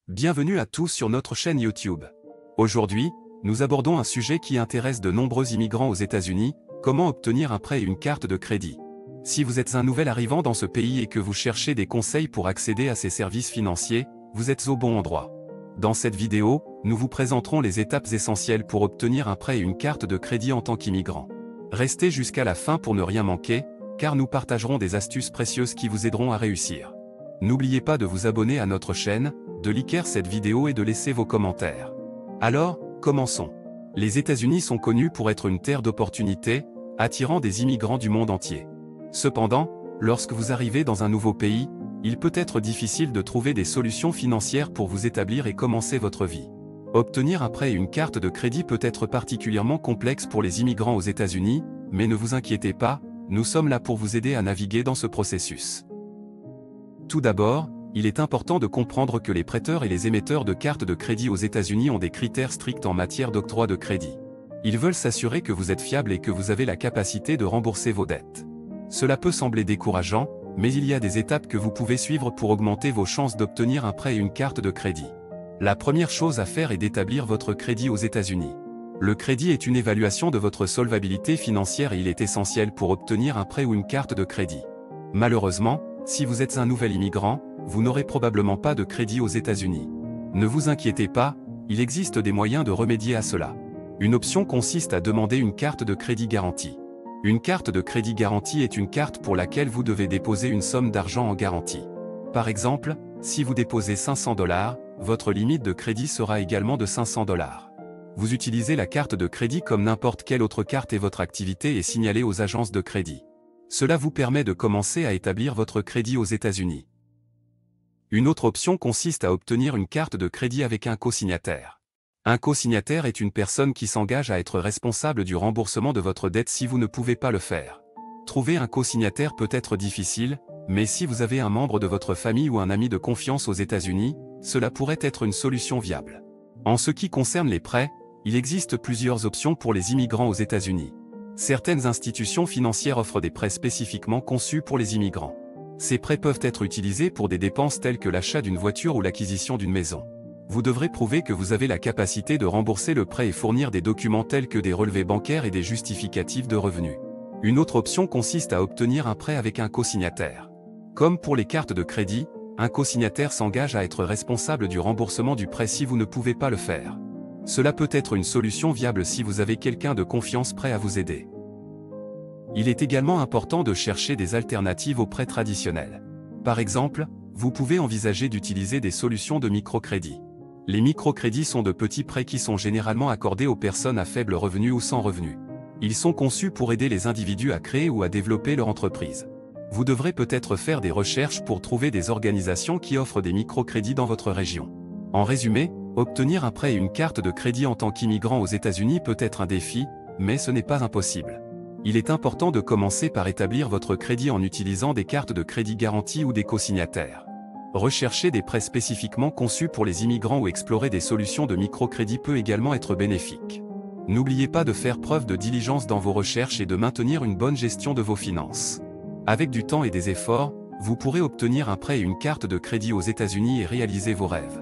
Bienvenue à tous sur notre chaîne YouTube. Aujourd'hui, nous abordons un sujet qui intéresse de nombreux immigrants aux États-Unis, comment obtenir un prêt et une carte de crédit. Si vous êtes un nouvel arrivant dans ce pays et que vous cherchez des conseils pour accéder à ces services financiers, vous êtes au bon endroit. Dans cette vidéo, nous vous présenterons les étapes essentielles pour obtenir un prêt et une carte de crédit en tant qu'immigrant. Restez jusqu'à la fin pour ne rien manquer, car nous partagerons des astuces précieuses qui vous aideront à réussir. N'oubliez pas de vous abonner à notre chaîne, de liker cette vidéo et de laisser vos commentaires. Alors, commençons. Les États-Unis sont connus pour être une terre d'opportunités, attirant des immigrants du monde entier. Cependant, lorsque vous arrivez dans un nouveau pays, il peut être difficile de trouver des solutions financières pour vous établir et commencer votre vie. Obtenir un prêt et une carte de crédit peut être particulièrement complexe pour les immigrants aux États-Unis, mais ne vous inquiétez pas, nous sommes là pour vous aider à naviguer dans ce processus. Tout d'abord, il est important de comprendre que les prêteurs et les émetteurs de cartes de crédit aux États-Unis ont des critères stricts en matière d'octroi de crédit. Ils veulent s'assurer que vous êtes fiable et que vous avez la capacité de rembourser vos dettes. Cela peut sembler décourageant, mais il y a des étapes que vous pouvez suivre pour augmenter vos chances d'obtenir un prêt et une carte de crédit. La première chose à faire est d'établir votre crédit aux États-Unis. Le crédit est une évaluation de votre solvabilité financière et il est essentiel pour obtenir un prêt ou une carte de crédit. Malheureusement, si vous êtes un nouvel immigrant, vous n'aurez probablement pas de crédit aux États-Unis. Ne vous inquiétez pas, il existe des moyens de remédier à cela. Une option consiste à demander une carte de crédit garantie. Une carte de crédit garantie est une carte pour laquelle vous devez déposer une somme d'argent en garantie. Par exemple, si vous déposez $500, votre limite de crédit sera également de $500. Vous utilisez la carte de crédit comme n'importe quelle autre carte et votre activité est signalée aux agences de crédit. Cela vous permet de commencer à établir votre crédit aux États-Unis. Une autre option consiste à obtenir une carte de crédit avec un cosignataire. Un cosignataire est une personne qui s'engage à être responsable du remboursement de votre dette si vous ne pouvez pas le faire. Trouver un cosignataire peut être difficile, mais si vous avez un membre de votre famille ou un ami de confiance aux États-Unis, cela pourrait être une solution viable. En ce qui concerne les prêts, il existe plusieurs options pour les immigrants aux États-Unis. Certaines institutions financières offrent des prêts spécifiquement conçus pour les immigrants. Ces prêts peuvent être utilisés pour des dépenses telles que l'achat d'une voiture ou l'acquisition d'une maison. Vous devrez prouver que vous avez la capacité de rembourser le prêt et fournir des documents tels que des relevés bancaires et des justificatifs de revenus. Une autre option consiste à obtenir un prêt avec un cosignataire. Comme pour les cartes de crédit, un cosignataire s'engage à être responsable du remboursement du prêt si vous ne pouvez pas le faire. Cela peut être une solution viable si vous avez quelqu'un de confiance prêt à vous aider. Il est également important de chercher des alternatives aux prêts traditionnels. Par exemple, vous pouvez envisager d'utiliser des solutions de microcrédit. Les microcrédits sont de petits prêts qui sont généralement accordés aux personnes à faible revenu ou sans revenu. Ils sont conçus pour aider les individus à créer ou à développer leur entreprise. Vous devrez peut-être faire des recherches pour trouver des organisations qui offrent des microcrédits dans votre région. En résumé, obtenir un prêt et une carte de crédit en tant qu'immigrant aux États-Unis peut être un défi, mais ce n'est pas impossible. Il est important de commencer par établir votre crédit en utilisant des cartes de crédit garanties ou des cosignataires. Rechercher des prêts spécifiquement conçus pour les immigrants ou explorer des solutions de microcrédit peut également être bénéfique. N'oubliez pas de faire preuve de diligence dans vos recherches et de maintenir une bonne gestion de vos finances. Avec du temps et des efforts, vous pourrez obtenir un prêt et une carte de crédit aux États-Unis et réaliser vos rêves.